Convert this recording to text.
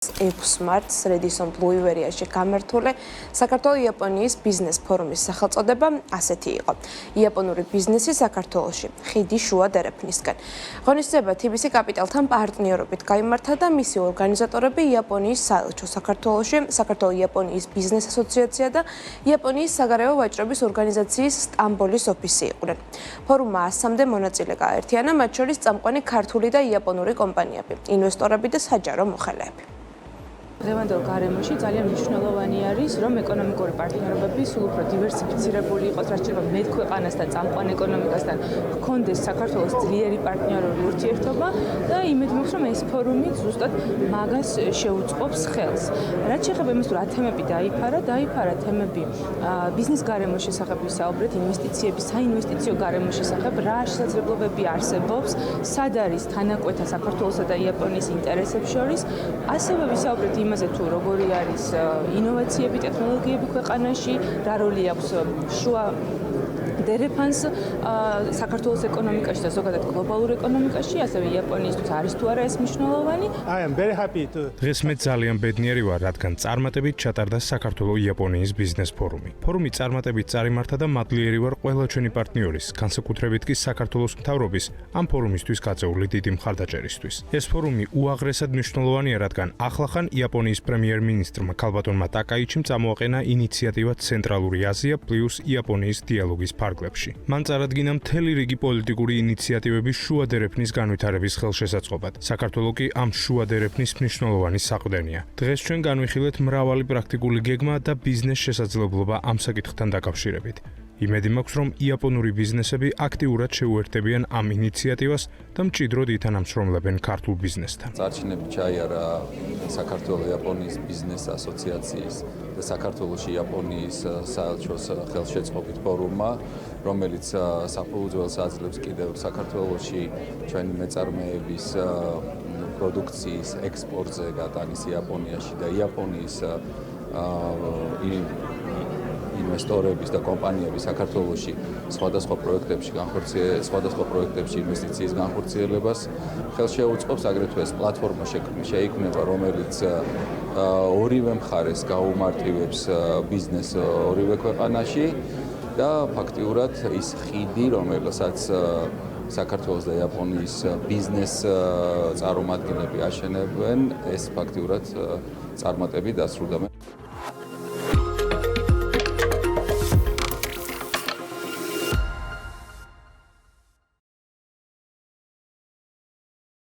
6 მარტს Redison Blue Riverიაში გამართული საქართველო-იაპონიის ბიზნეს ფორუმის სახელწოდება ასეთი იყო. იაპონური ბიზნესი საქართველოში, ხიდი შუა დერეფნისკენ. ღონისძიება TBC კაპიტალთან პარტნიორობით გაიმართა და მისი ორგანიზატორები იაპონიის საელჩო საქართველოში, საქართველო-იაპონიის ბიზნეს ასოციაცია და იაპონიის საგარეო ვაჭრობის ორგანიზაციის სტამბოლის ოფისი იყვნენ. ფორუმმა 100-მდე მონაწილე გააერთიანა, მათ შორის წამყვანი ქართული და იაპონური კომპანიები, ინვესტორები და საჯარო მოხელეები. დღევანდელ გარემოში ძალიან მნიშვნელოვანი არის, რომ ეკონომიკური პარტნიორობები სულ უფრო დივერსიფიცირებული იყოს, რაც შეიძლება მეტ ქვეყანასთან, წამყვან ეკონომიკასთან გქონდეს საქართველოს ძლიერი პარტნიორული ურთიერთობა და იმედი მაქვს, რომ ეს ფორუმი ზუსტად მაგას შეუწყობს ხელს. რაც შეეხება იმას, რა თემები დაიფარა თემები ბიზნეს გარემოს შესახებ ვისაუბრეთ, ინვესტიციების, საინვესტიციო გარემოს შესახებ, რა შესაძლებლობები არსებობს, სად არის თანაკვეთა საქართველოსა და იაპონიის ინტერესებს შორის, ასევე ვისაუბრეთ იმაზე თუ როგორი არის ინოვაციები, ტექნოლოგიები ქვეყანაში, რა როლი აქვს შუა დერეფანს საქართველოს ეკონომიკაში და ზოგადად გლობალურ ეკონომიკაში, ასევე იაპონიისთვის არის თუ არა ეს მნიშვნელოვანი. დღეს მე ძალიან ბედნიერი ვარ, რადგან წარმატებით ჩატარდა საქართველო-იაპონიის ბიზნეს ფორუმი. ფორუმი წარმატებით წარიმართა და მადლიერი ვარ ყველა ჩვენი პარტნიორის, განსაკუთრებით კი საქართველოს მთავრობის ამ ფორუმისთვის გაწეული დიდი მხარდაჭერისთვის. ეს ფორუმი უაღრესად მნიშვნელოვანია, რადგან ახლახან იაპონიის პრემიერ-მინისტრმა ქალბატონმა ტაკაიჩიმ წამოაყენა ინიციატივა ცენტრალური აზია პლუს იაპონიის დიალოგის ფარგლებში. მან წარადგინა მთელი რიგი პოლიტიკური ინიციატივები შუა დერეფნის განვითარების ხელშესაწყობად. საქართველო კი ამ შუა დერეფნის მნიშვნელოვანი საყრდენია. დღეს ჩვენ განვიხილეთ მრავალი პრაქტიკული გეგმა და ბიზნეს შესაძლებლობა ამ საკითხთან დაკავშირებით. იმედი მაქვს, რომ იაპონური ბიზნესები აქტიურად შეუერთებიან ამ ინიციატივას და მჭიდროდ ითანამშრომლებენ ქართულ ბიზნესთან. წარჩინებით ჩაიარა საქართველო-იაპონიის ბიზნეს ასოციაციის და საქართველოში იაპონიის საელჩოს ხელშეწყობით ფორუმმა, რომელიც საფუძველს აძლევს კიდევ საქართველოში ჩვენი მეწარმეების პროდუქციის ექსპორტზე გატანის იაპონიაში და იაპონიის ინვესტორების და კომპანიების საქართველოში სხვადასხვა პროექტებში ინვესტიციის განხორციელებას ხელს შეუწყობს, აგრეთვე ეს პლატფორმა შეიქმნება, რომელიც ორივე მხარეს გაუმარტივებს ბიზნეს ორივე ქვეყანაში და ფაქტიურად ის ხიდი, რომელსაც საქართველოს და იაპონიის ბიზნეს წარმომადგენლები აშენებენ, ეს ფაქტიურად წარმატებით დასრულდა.